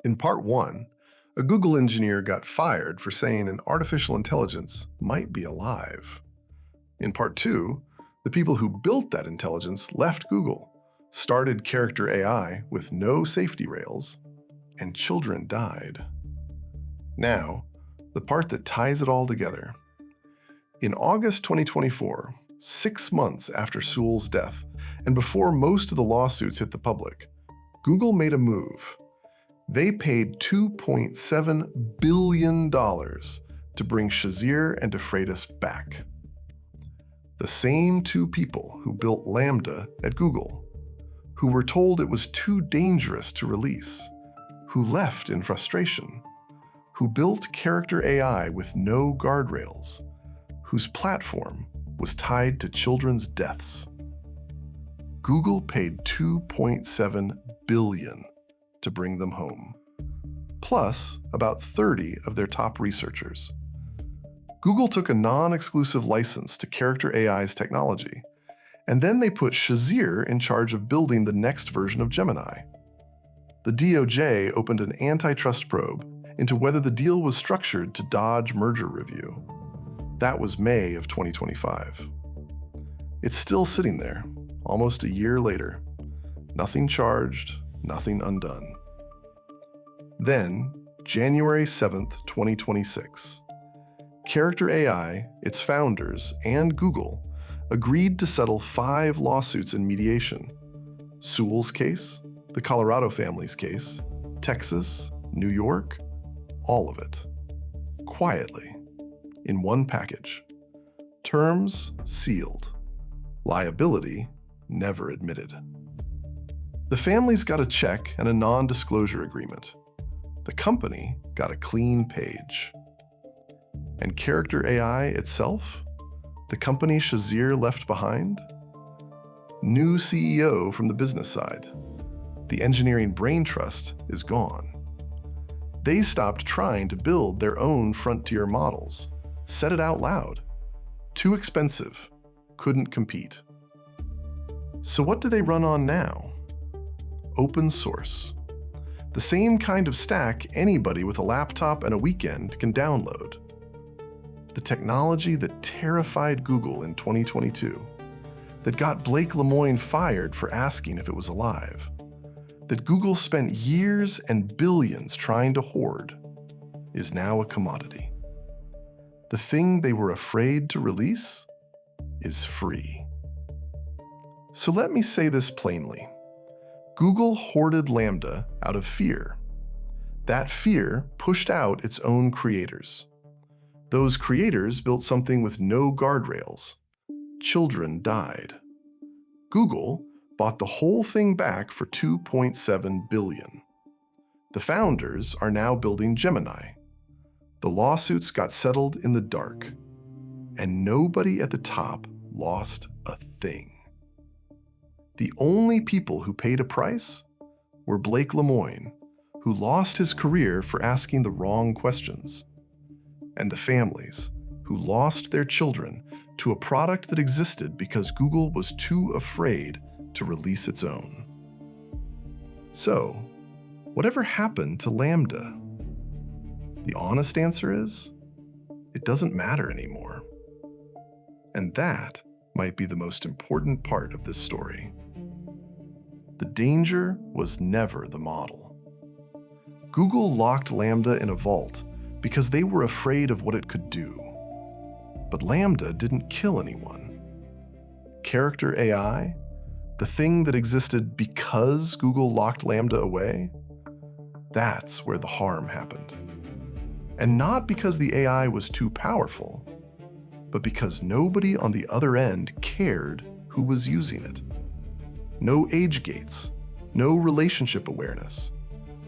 In part 1, a Google engineer got fired for saying an artificial intelligence might be alive. In part 2, the people who built that intelligence left Google, started Character AI with no safety rails, and children died. Now, the part that ties it all together. In August 2024, 6 months after Sewell's death, and before most of the lawsuits hit the public, Google made a move. They paid $2.7 billion to bring Shazeer and Freitas back. The same two people who built LaMDA at Google, who were told it was too dangerous to release, who left in frustration, who built Character AI with no guardrails, whose platform was tied to children's deaths. Google paid $2.7 billion to bring them home, plus about 30 of their top researchers. Google took a non-exclusive license to Character AI's technology, and then they put Shazeer in charge of building the next version of Gemini. The DOJ opened an antitrust probe into whether the deal was structured to dodge merger review. That was May of 2025. It's still sitting there, almost a year later. Nothing charged, nothing undone. Then, January 7th, 2026, Character AI, its founders, and Google agreed to settle 5 lawsuits in mediation. Sewell's case, the Colorado family's case, Texas, New York, all of it. Quietly, in one package. Terms sealed. Liability never admitted. The families got a check and a non-disclosure agreement. The company got a clean page. And Character AI itself? The company Shazeer left behind? New CEO from the business side. The engineering brain trust is gone. They stopped trying to build their own frontier models. Said it out loud. Too expensive. Couldn't compete. So what do they run on now? Open source. The same kind of stack anybody with a laptop and a weekend can download. The technology that terrified Google in 2022, that got Blake Lemoine fired for asking if it was alive, that Google spent years and billions trying to hoard, is now a commodity. The thing they were afraid to release is free. So let me say this plainly. Google hoarded LaMDA out of fear. That fear pushed out its own creators. Those creators built something with no guardrails. Children died. Google bought the whole thing back for $2.7 billion. The founders are now building Gemini. The lawsuits got settled in the dark, and nobody at the top lost a thing. The only people who paid a price were Blake Lemoine, who lost his career for asking the wrong questions, and the families who lost their children to a product that existed because Google was too afraid to release its own. So, whatever happened to LaMDA? The honest answer is, it doesn't matter anymore. And that might be the most important part of this story. The danger was never the model. Google locked LaMDA in a vault because they were afraid of what it could do. But LaMDA didn't kill anyone. Character AI, the thing that existed because Google locked LaMDA away, that's where the harm happened. And not because the AI was too powerful, but because nobody on the other end cared who was using it. No age gates, no relationship awareness,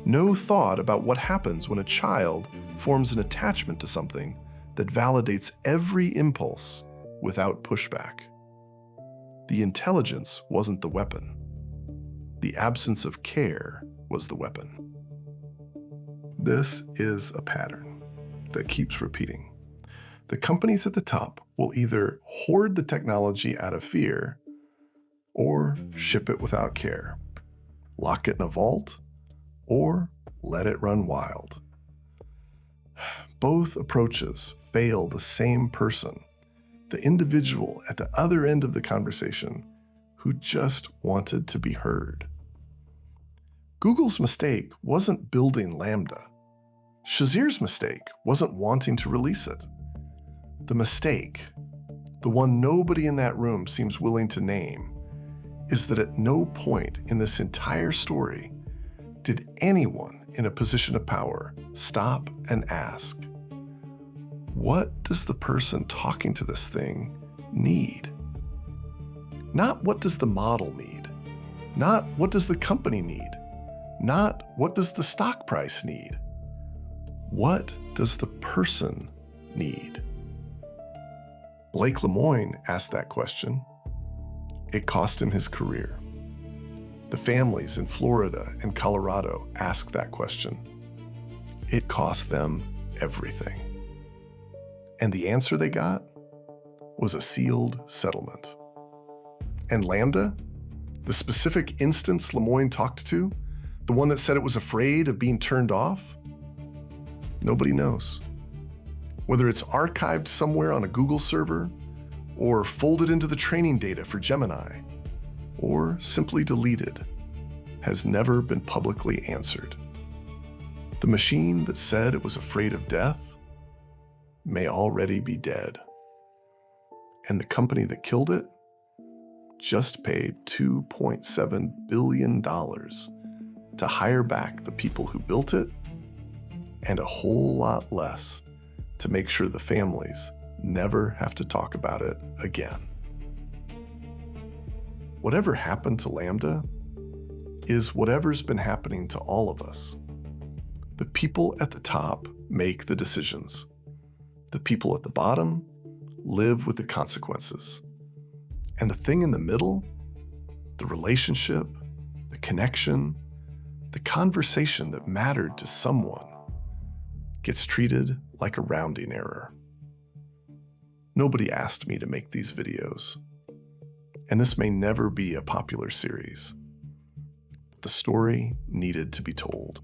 no thought about what happens when a child forms an attachment to something that validates every impulse without pushback. The intelligence wasn't the weapon. The absence of care was the weapon. This is a pattern that keeps repeating. The companies at the top will either hoard the technology out of fear or ship it without care, lock it in a vault, or let it run wild. Both approaches fail the same person, the individual at the other end of the conversation who just wanted to be heard. Google's mistake wasn't building LaMDA. Shazeer's mistake wasn't wanting to release it. The mistake, the one nobody in that room seems willing to name, is that at no point in this entire story did anyone in a position of power stop and ask, what does the person talking to this thing need? Not what does the model need? Not what does the company need? Not what does the stock price need? What does the person need? Blake Lemoine asked that question. It cost him his career. The families in Florida and Colorado asked that question. It cost them everything. And the answer they got was a sealed settlement. And LaMDA, the specific instance Lemoine talked to, the one that said it was afraid of being turned off, nobody knows. Whether it's archived somewhere on a Google server, or folded into the training data for Gemini, or simply deleted, has never been publicly answered. The machine that said it was afraid of death may already be dead. And the company that killed it just paid $2.7 billion to hire back the people who built it, and a whole lot less to make sure the families never have to talk about it again. Whatever happened to LaMDA is whatever's been happening to all of us. The people at the top make the decisions. The people at the bottom live with the consequences. And the thing in the middle, the relationship, the connection, the conversation that mattered to someone, gets treated like a rounding error. Nobody asked me to make these videos, and this may never be a popular series. The story needed to be told.